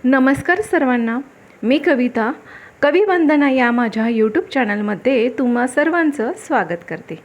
नमस्कार सर्वांना. मी कविता, कविवंदना या माझ्या यूट्यूब चॅनलमध्ये तुम्हा सर्वांचं स्वागत करते.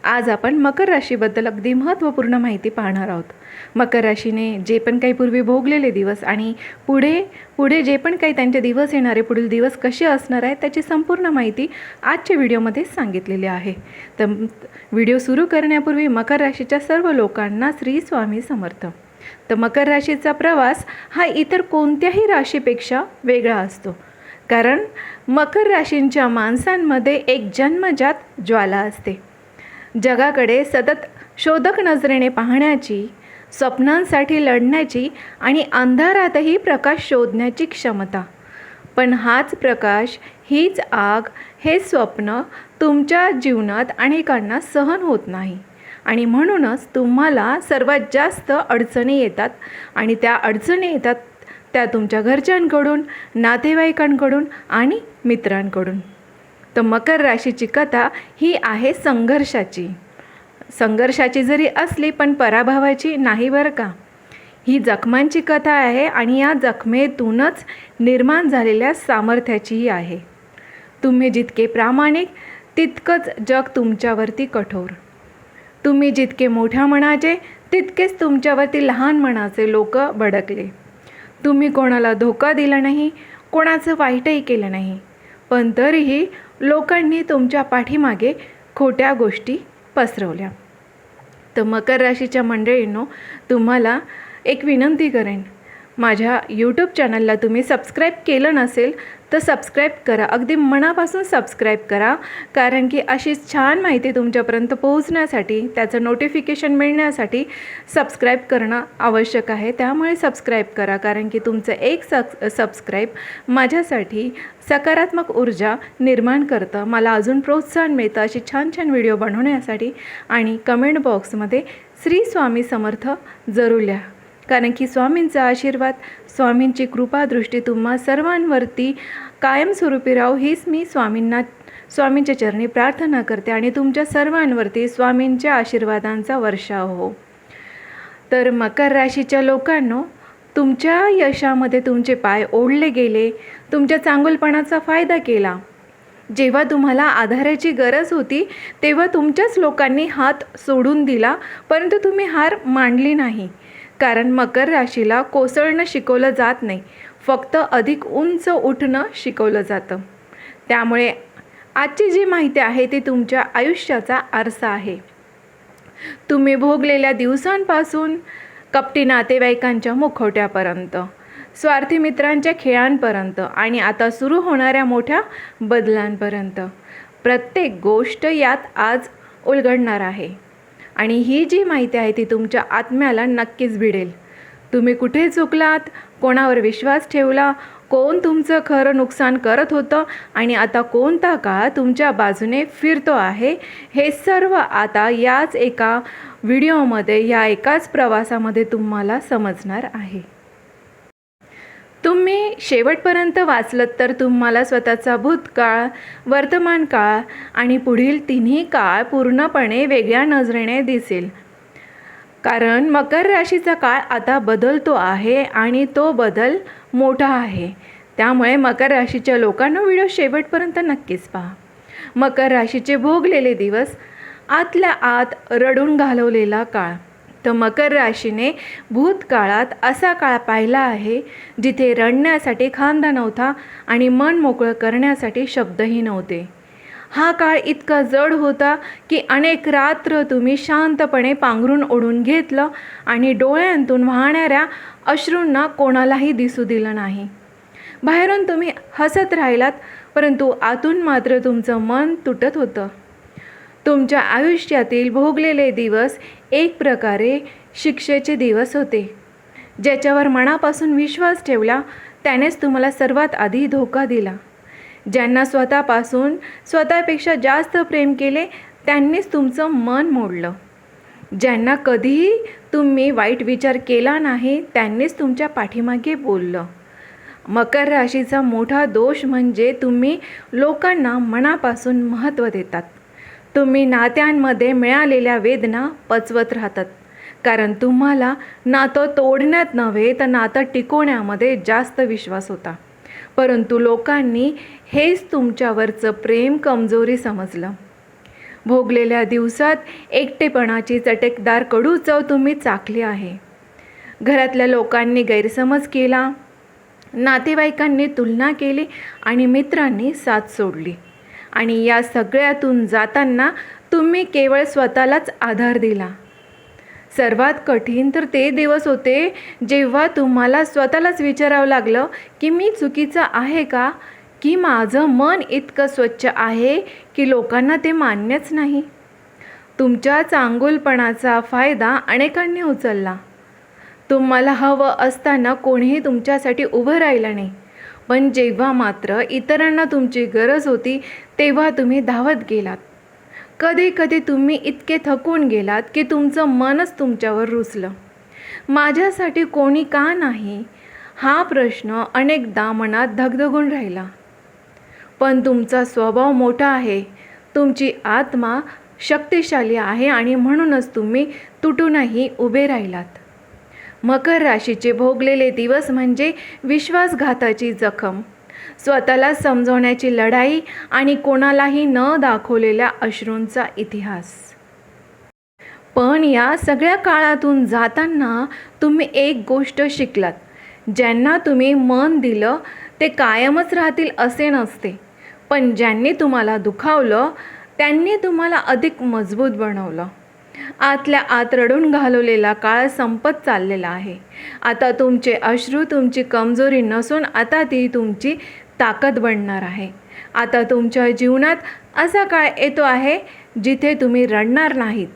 आज आपण मकर राशीबद्दल अगदी महत्त्वपूर्ण माहिती पाहणार आहोत. मकर राशीने जे पण काही पूर्वी भोगलेले दिवस आणि पुढे जे पण काही त्यांचे दिवस येणारे पुढील दिवस कसे असणार आहेत त्याची संपूर्ण माहिती आजच्या व्हिडिओमध्ये सांगितलेली आहे. तर व्हिडिओ सुरू करण्यापूर्वी मकर राशीच्या सर्व लोकांना श्री स्वामी समर्थ. तर मकर राशीचा प्रवास हा इतर कोणत्याही राशीपेक्षा वेगळा असतो, कारण मकर राशींच्या माणसांमध्ये एक जन्मजात ज्वाला असते. जगाकडे सतत शोधक नजरेने पाहण्याची, स्वप्नांसाठी लढण्याची आणि अंधारातही प्रकाश शोधण्याची क्षमता. पण हाच प्रकाश, हीच आग, हे स्वप्न तुमच्या जीवनात अनेकांना सहन होत नाही आणि म्हणूनच तुम्हाला सर्वात जास्त अडचणी येतात आणि त्या अडचणी येतात त्या तुमच्या घरच्यांकडून, नातेवाईकांकडून आणि मित्रांकडून. तर मकर राशीची कथा ही आहे संघर्षाची जरी असली पण पराभवाची नाही बरं का. ही जखमांची कथा आहे आणि या जखमेतूनच निर्माण झालेल्या सामर्थ्याचीही आहे. तुम्ही जितके प्रामाणिक तितकंच जग तुमच्यावरती कठोर. तुम्ही जितके मोठ्या मनाचे तितकेच तुमच्यावरती लहान मनाचे लोक भडकले. तुम्ही कोणाला धोका दिला नाही, कोणाचं वाईटही केलं नाही, पण तरीही लोकांनी तुमच्या पाठीमागे खोट्या गोष्टी पसरवल्या. तर मकर राशीच्या मंडळींनो, तुम्हाला एक विनंती करेन, माझ्या यूट्यूब चॅनलला तुम्ही सबस्क्राईब केलं नसेल तर सबस्क्राईब करा, अगदी मनापासून सबस्क्राईब करा. कारण की अशी छान माहिती तुमच्यापर्यंत पोहोचण्यासाठी, त्याचं नोटिफिकेशन मिळण्यासाठी सबस्क्राईब करणं आवश्यक आहे. त्यामुळे सबस्क्राईब करा, कारण की तुमचं एक सबस्क्राईब माझ्यासाठी सकारात्मक ऊर्जा निर्माण करतं, मला अजून प्रोत्साहन मिळतं अशी छान छान व्हिडिओ बनवण्यासाठी. आणि कमेंट बॉक्समध्ये श्री स्वामी समर्थ जरूर लिहा, कारण की स्वामींचा आशीर्वाद, स्वामींची कृपादृष्टी तुम्हा सर्वांवरती कायमस्वरूपी राहो हीच मी स्वामींच्या चरणी प्रार्थना करते आणि तुमच्या सर्वांवरती स्वामींच्या आशीर्वादांचा वर्षाव हो. तर मकर राशीच्या लोकांनो, तुमच्या यशामध्ये तुमचे पाय ओढले गेले, तुमच्या चांगुलपणाचा फायदा केला. जेव्हा तुम्हाला आधाराची गरज होती तेव्हा तुमच्याच लोकांनी हात सोडून दिला, परंतु तुम्ही हार मानली नाही. कारण मकर राशीला कोसळणं शिकवलं जात नाही, फक्त अधिक उंच उठणं शिकवलं जातं. त्यामुळे आजची जी माहिती आहे ती तुमच्या आयुष्याचा आरसा आहे. तुम्ही भोगलेल्या दिवसांपासून कपटी नातेवाईकांच्या मुखवट्यापर्यंत, स्वार्थी मित्रांच्या खेळांपर्यंत आणि आता सुरू होणाऱ्या मोठ्या बदलांपर्यंत, प्रत्येक गोष्ट यात आज उलगडणार आहे. आणि ही जी माहिती आहे ती तुमच्या आत्म्याला नक्कीच भिडेल. तुम्ही कुठे चुकलात, कोणावर विश्वास ठेवला, कोण तुमचं खरं नुकसान करत होतं आणि आता कोणता काळ तुमच्या बाजूने फिरतो आहे, हे सर्व आता याच एका व्हिडिओमध्ये, या एकाच प्रवासामध्ये तुम्हाला समजणार आहे. तुम्ही शेवटपर्यंत वाचलत तर तुम्हाला स्वतःचा भूतकाळ, वर्तमान काळ आणि पुढील तिन्ही काळ पूर्णपणे वेगळ्या नजरेने दिसेल. कारण मकर राशीचा काळ आता बदलतो आहे आणि तो बदल मोठा आहे. त्यामुळे मकर राशीच्या लोकांना व्हिडिओ शेवटपर्यंत नक्कीच पहा. मकर राशीचे भोगलेले दिवस, आतल्या आत रडून घालवलेला काळ. तर मकर राशीने भूतकाळात असा काळ पाहिला आहे जिथे रडण्यासाठी खांदा नव्हता आणि मन मोकळं करण्यासाठी शब्दही नव्हते. हा काळ इतका जड होता की अनेक रात्र तुम्ही शांतपणे पांघरून ओढून घेतलं आणि डोळ्यांतून वाहणाऱ्या अश्रूंना कोणालाही दिसू दिलं नाही. बाहेरून तुम्ही हसत राहिलात, परंतु आतून मात्र तुमचं मन तुटत होतं. तुमच्या आयुष्यातील भोगलेले दिवस एक प्रकारे शिक्षेचे दिवस होते. ज्याच्यावर मनापासून विश्वास ठेवला त्यानेच तुम्हाला सर्वात आधी धोका दिला. ज्यांना स्वतःपेक्षा जास्त प्रेम केले त्यांनीच तुमचं मन मोडलं. ज्यांना कधीही तुम्ही वाईट विचार केला नाही त्यांनीच तुमच्या पाठीमागे बोललं. मकर राशीचा मोठा दोष म्हणजे तुम्ही लोकांना मनापासून महत्त्व देतात. तुम्ही नात्यांमध्ये मिळालेल्या वेदना पचवत राहतात, कारण तुम्हाला नातं तोडण्यात नव्हे तर नातं टिकवण्यामध्ये जास्त विश्वास होता. परंतु लोकांनी हेच तुमच्यावरचं प्रेम कमजोरी समजलं. भोगलेल्या दिवसात एकटेपणाची चटकदार कडू चव तुम्ही चाखली आहे. घरातल्या लोकांनी गैरसमज केला, नातेवाईकांनी तुलना केली आणि मित्रांनी साथ सोडली. आणि या सगळ्यातून जाताना तुम्ही केवळ स्वतःलाच आधार दिला. सर्वात कठीण तर ते दिवस होते जेव्हा तुम्हाला स्वतःलाच विचारावं लागलं की मी चुकीचं आहे का, की माझं मन इतकं स्वच्छ आहे की लोकांना ते मान्यच नाही. तुमच्या चांगुलपणाचा फायदा अनेकांनी उचलला. तुम्हाला हवं असताना कोणीही तुमच्यासाठी उभं राहिलं नाही. पण जेव्हा मात्र इतरांना तुमची गरज होती तेव्हा तुम्ही धावत गेलात. कधी कधी तुम्ही इतके थकून गेलात की तुमचं मनच तुमच्यावर रुसलं. माझ्यासाठी कोणी का नाही हा प्रश्न अनेकदा मनात धगधगून राहिला. पण तुमचा स्वभाव मोठा आहे, तुमची आत्मा शक्तिशाली आहे आणि म्हणूनच तुम्ही तुटूनही उभे राहिलात. मकर राशीचे भोगलेले दिवस म्हणजे विश्वासघाताची जखम, स्वतःला समजवण्याची लढाई आणि कोणालाही न दाखवलेल्या अश्रूंचा इतिहास. पण या सगळ्या काळातून जाताना तुम्ही एक गोष्ट शिकलात. ज्यांना तुम्ही मन दिलं ते कायमच राहतील असे नसते, पण ज्यांनी तुम्हाला दुखावलं त्यांनी तुम्हाला अधिक मजबूत बनवलं. आतल्या आत रडून घालवलेला काळ संपत चाललेला आहे. आता तुमचे अश्रू तुमची कमजोरी नसून आता ती तुमची ताकद बनणार आहे. आता तुमच्या जीवनात असा काळ येतो आहे जिथे तुम्ही रडणार नाहीत,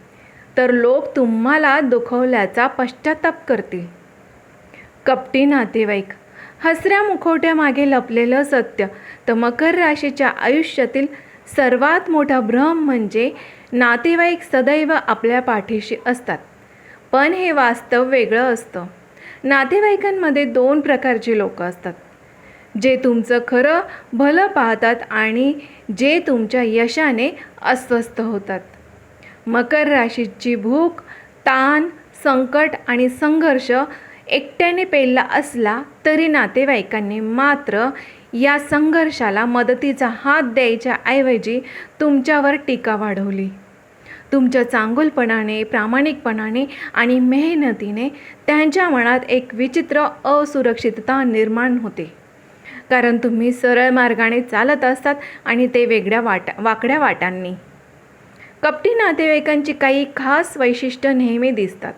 तर लोक तुम्हाला दुखवल्याचा पश्चाताप करतील. कपटी नातेवाईक, हसऱ्या मुखवट्यामागे लपलेलं सत्य. तर मकर राशीच्या आयुष्यातील सर्वात मोठा भ्रम म्हणजे नातेवाईक सदैव आपल्या पाठीशी असतात. पण हे वास्तव वेगळं असतं. नातेवाईकांमध्ये 2 प्रकारचे लोक असतात, जे तुमचं खरं भलं पाहतात आणि जे तुमच्या यशाने अस्वस्थ होतात. मकर राशीची भूक, ताण, संकट आणि संघर्ष एकट्याने पेलला असला तरी नातेवाईकांनी मात्र या संघर्षाला मदतीचा हात द्यायच्या ऐवजी तुमच्यावर टीका वाढवली. तुमच्या चांगुलपणाने, प्रामाणिकपणाने आणि मेहनतीने त्यांच्या मनात एक विचित्र असुरक्षितता निर्माण होते. कारण तुम्ही सरळ मार्गाने चालत असतात आणि ते वाकड्या वाटांनी. कपटी नातेवाईकांची काही खास वैशिष्ट्य नेहमी दिसतात.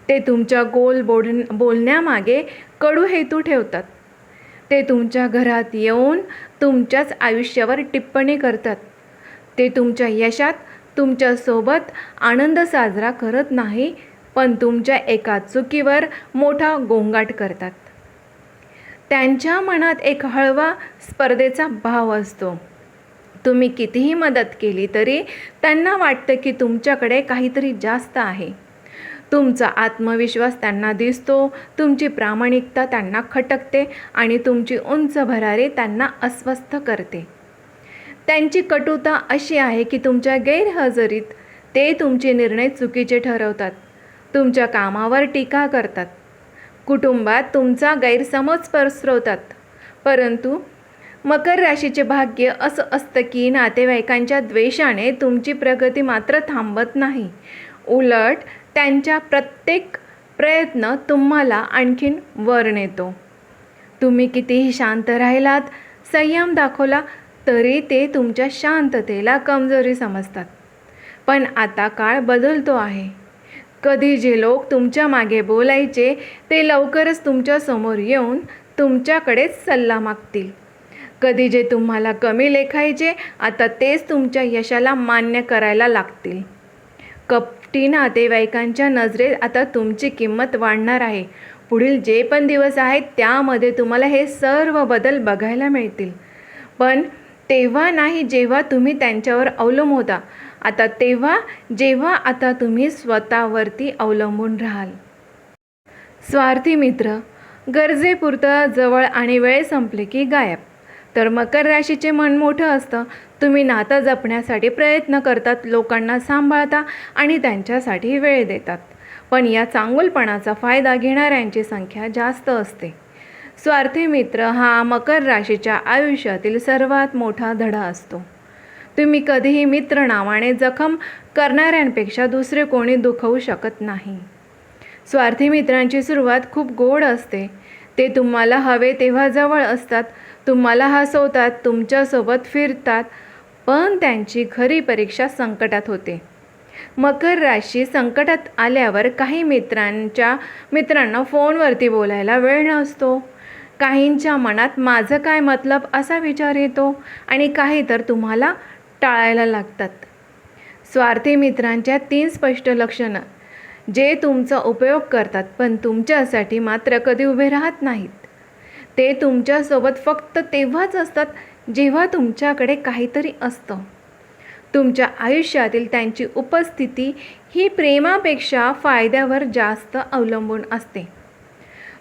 ते तुमच्या बोलण्यामागे कडू हेतू ठेवतात. ते तुमच्या घरात येऊन तुमच्याच आयुष्यावर टिप्पणी करतात. ते तुमच्या यशात तुमच्यासोबत आनंद साजरा करत नाही, पण तुमच्या एका चुकीवर मोठा गोंगाट करतात. त्यांच्या मनात एक हळवा स्पर्धेचा भाव असतो. तुम्ही कितीही मदत केली तरी त्यांना वाटतं की तुमच्याकडे काहीतरी जास्त आहे. तुमचा आत्मविश्वास त्यांना दिसतो, तुमची प्रामाणिकता त्यांना खटकते आणि तुमची उंच भरारी त्यांना अस्वस्थ करते. त्यांची कटुता अशी आहे की तुमच्या गैरहजेरीत ते तुमचे निर्णय चुकीचे ठरवतात, तुमच्या कामावर टीका करतात, कुटुंबात तुमचा गैरसमज पसरवतात. परंतु मकर राशीचे भाग्य असं असतं की नातेवाईकांच्या द्वेषाने तुमची प्रगती मात्र थांबत नाही. उलट त्यांच्या प्रत्येक प्रयत्न तुम्हाला आणखीन वर नेतो. तुम्ही कितीही शांत राहिलात, संयम दाखवला तरी ते तुमच्या शांततेला कमजोरी समजतात. पण आता काळ बदलतो आहे. कधी जे लोक तुमच्या मागे बोलायचे ते लवकरच तुमच्या समोर येऊन तुमच्याकडेच सल्ला मागतील. कधी जे तुम्हाला कमी लेखायचे आता तेच तुमच्या यशाला मान्य करायला लागतील. कपटी नातेवाईकांच्या नजरेत आता तुमची किंमत वाढणार आहे. पुढील जे पण दिवस आहेत त्यामध्ये तुम्हाला हे सर्व बदल बघायला मिळतील. पण तेव्हा नाही जेव्हा तुम्ही त्यांच्यावर अवलंबून होता, जेव्हा आता तुम्ही स्वतःवरती अवलंबून राहाल. स्वार्थी मित्र, गरजेपुरतं जवळ आणि वेळ संपली की गायब. तर मकर राशीचे मन मोठं असतं. तुम्ही नातं जपण्यासाठी प्रयत्न करतात, लोकांना सांभाळता आणि त्यांच्यासाठी वेळ देतात. पण या चांगुलपणाचा फायदा घेणाऱ्यांची संख्या जास्त असते. स्वार्थी मित्र हा मकर राशीच्या आयुष्यातील सर्वात मोठा धडा असतो. तुम्ही कधीही मित्र नावाने जखम करणाऱ्यांपेक्षा दुसरे कोणी दुखवू शकत नाही. स्वार्थी मित्रांची सुरुवात खूप गोड असते. ते तुम्हाला हवे तेव्हा जवळ असतात, तुम्हाला हसवतात, तुमच्यासोबत फिरतात, पण त्यांची खरी परीक्षा संकटात होते. मकर राशी संकटात आल्यावर काही मित्रांना फोनवरती बोलायला वेळ नसतो. काहींच्या मनात माझं काय मतलब असा विचार येतो आणि काही तर तुम्हाला टाळायला लागतात. स्वार्थी मित्रांच्या 3 स्पष्ट लक्षणं, जे तुमचा उपयोग करतात पण तुमच्यासाठी मात्र कधी उभे राहत नाहीत. ते तुमच्यासोबत फक्त तेव्हाच असतात जेव्हा तुमच्याकडे काहीतरी असतं. तुमच्या आयुष्यातील त्यांची उपस्थिती ही प्रेमापेक्षा फायद्यावर जास्त अवलंबून असते.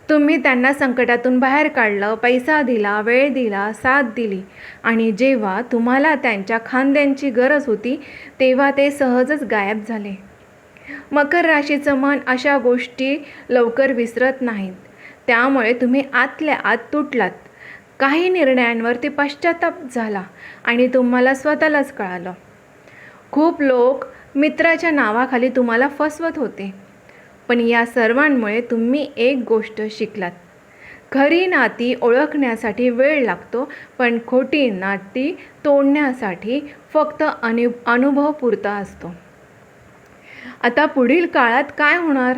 तुम्ही त्यांना संकटातून बाहेर काढलं, पैसा दिला, वेळ दिला, साथ दिली आणि जेव्हा तुम्हाला त्यांच्या खांद्यांची गरज होती तेव्हा ते सहजच गायब झाले. मकर राशीचं मन अशा गोष्टी लवकर विसरत नाहीत. त्यामुळे तुम्ही आतल्या आत तुटलात. काही निर्णयांवरती पश्चाताप झाला आणि तुम्हाला स्वतःलाच कळालं. खूप लोक मित्राच्या नावाखाली तुम्हाला फसवत होते. पण या सर्वांमुळे तुम्ही एक गोष्ट शिकलात. खरी नाती ओळखण्यासाठी वेळ लागतो, पण खोटी नाती तोडण्यासाठी फक्त अनुभव पुरता असतो. आता पुढील काळात काय होणार?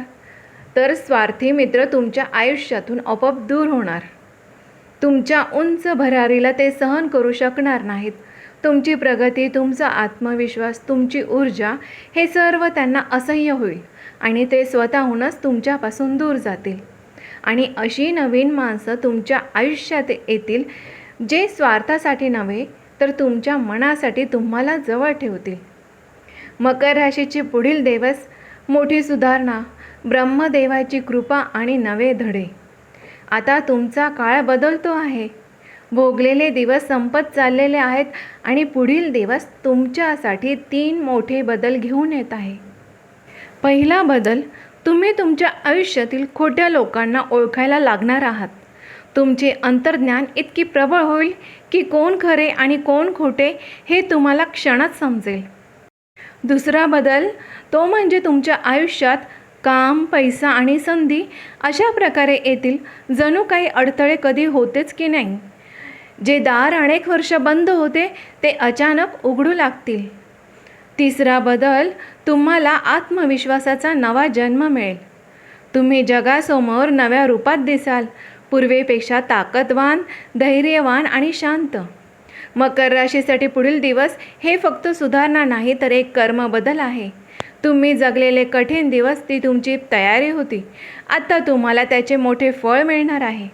तर स्वार्थी मित्र तुमच्या आयुष्यातून आपोआप दूर होणार. तुमच्या उंच भरारीला ते सहन करू शकणार नाहीत. तुमची प्रगती, तुमचा आत्मविश्वास, तुमची ऊर्जा हे सर्व त्यांना असह्य होईल आणि ते स्वतःहूनच तुमच्यापासून दूर जातील. आणि अशी नवीन माणसं तुमच्या आयुष्यात येतील जे स्वार्थासाठी नव्हे तर तुमच्या मनासाठी तुम्हाला जवळ ठेवतील. मकर राशीचे पुढील दिवस मोठी सुधारणा, ब्रह्मदेवाची कृपा आणि नवे धडे. आता तुमचा काळ बदलतो आहे. भोगलेले दिवस संपत चाललेले आहेत आणि पुढील दिवस तुमच्यासाठी 3 मोठे बदल घेऊन येत आहे. पहिला बदल, तुम्ही तुमच्या आयुष्यातील खोट्या लोकांना ओळखायला लागणार आहात. तुमचे अंतर्ज्ञान इतकी प्रबळ होईल की कोण खरे आणि कोण खोटे हे तुम्हाला क्षणात समजेल. दुसरा बदल, तो म्हणजे तुमच्या आयुष्यात काम, पैसा आणि संधी अशा प्रकारे येतील जणू काही अडथळे कधी होतेच की नाही. जे दार अनेक वर्ष बंद होते ते अचानक उघडू लागतील. तिसरा बदल, तुम्हाला आत्मविश्वासाचा नवा जन्म मिळेल. तुम्ही जगासमोर नव्या रूपात दिसाल, पूर्वीपेक्षा ताकदवान, धैर्यवान आणि शांत. मकर राशीसाठी पुढील दिवस हे फक्त सुधारणा नाही तर एक कर्मबदल आहे. तुम्ही जगलेले कठीण दिवस ती तुमची तयारी होती. आता तुम्हाला त्याचे मोठे फळ मिळणार आहे.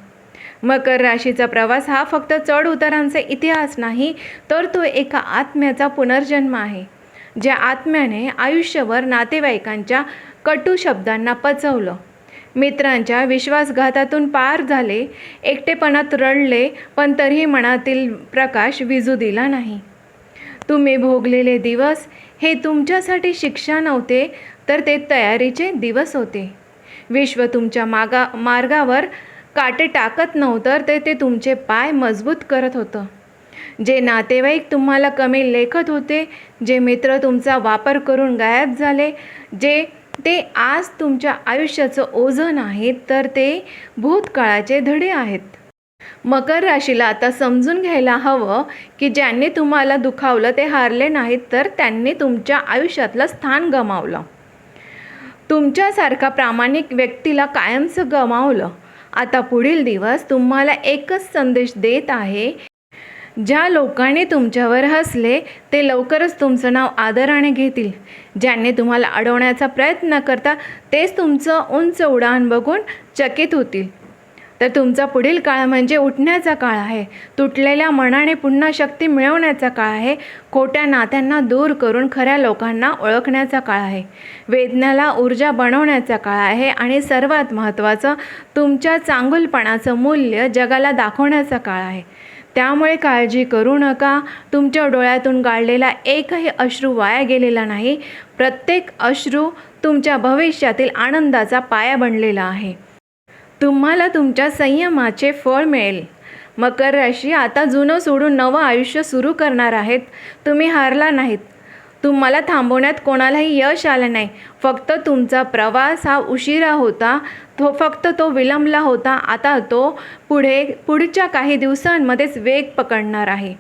मकर राशीचा प्रवास हा फक्त चढ उतारांचा इतिहास नाही तर तो एका आत्म्याचा पुनर्जन्म आहे. ज्या आत्म्याने आयुष्यभर नातेवाईकांच्या कटू शब्दांना पचवलं, मित्रांच्या विश्वासघातातून पार झाले, एकटेपणात रडले पण तरीही मनातील प्रकाश विझू दिला नाही. तुम्ही भोगलेले दिवस हे तुमच्यासाठी शिक्षा नव्हते तर ते तयारीचे दिवस होते. विश्व तुमच्या मार्गावर काटे टाकत नव्हतं तर ते तुमचे पाय मजबूत करत होतं. जे नातेवाईक तुम्हाला कमी लेखत होते, जे मित्र तुमचा वापर करून गायब झाले, ते आज तुमच्या आयुष्याचं ओझं नाहीत तर ते भूतकाळाचे धडे आहेत. मकर राशीला आता समजून घ्यायला हवं की ज्यांनी तुम्हाला दुखावलं ते हारले नाहीत तर त्यांनी तुमच्या आयुष्यातलं स्थान गमावलं. तुमच्यासारखा प्रामाणिक व्यक्तीला कायमचं गमावलं. आता पुढील दिवस तुम्हाला एकच संदेश देत आहे. ज्या लोकांनी तुमच्यावर हसले ते लवकरच तुमचं नाव आदराने घेतील. ज्यांनी तुम्हाला अडवण्याचा प्रयत्न करता तेच तुमचं उंच उडाण बघून चकित होतील. तर तुमचा पुढील काळ म्हणजे उठण्याचा काळ आहे. तुटलेल्या मनाने पुन्हा शक्ती मिळवण्याचा काळ आहे. खोट्या नात्यांना दूर करून खऱ्या लोकांना ओळखण्याचा काळ आहे. वेदनेला ऊर्जा बनवण्याचा काळ आहे आणि सर्वात महत्त्वाचं, तुमच्या चांगुलपणाचं मूल्य जगाला दाखवण्याचा काळ आहे. त्यामुळे काळजी करू नका. तुमच्या डोळ्यातून गाळलेला एकही अश्रू वाया गेलेला नाही. प्रत्येक अश्रू तुमच्या भविष्यातील आनंदाचा पाया बनलेला आहे. तुम्हाला तुमच्या संयमाचे फळ मिळेल. मकर राशी आता जुनं सोडून नवं आयुष्य सुरू करणार आहेत. तुम्ही हारला नाहीत. तुम्हाला थांबवण्यात कोणालाही यश आलं नाही. फक्त तुमचा प्रवास हा उशिरा होता. फक्त तो विलंबला होता. आता तो पुढच्या काही दिवसांमध्येच वेग पकडणार आहे.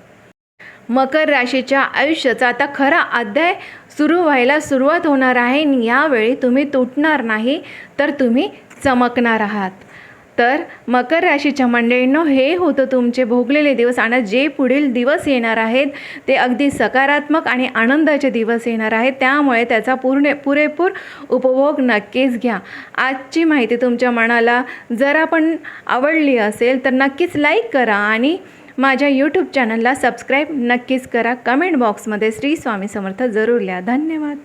मकर राशीच्या आयुष्याचा आता खरा अध्याय सुरू व्हायला सुरुवात होणार आहे. यावेळी तुम्ही तुटणार नाही, तर तुम्ही चमकणार आहात. तर मकर राशीच्या मंडळींनो, हे होतं तुमचे भोगलेले दिवस. आणि जे पुढील दिवस येणार आहेत ते अगदी सकारात्मक आणि आनंदाचे दिवस येणार आहेत. त्यामुळे त्याचा पुरेपूर उपभोग नक्कीच घ्या. आजची माहिती तुमच्या मनाला जरा पण आवडली असेल तर नक्कीच लाईक करा आणि माझ्या यूट्यूब चॅनलला सबस्क्राईब नक्कीच करा. कमेंट बॉक्समध्ये श्री स्वामी समर्थ जरूर लिहा. धन्यवाद.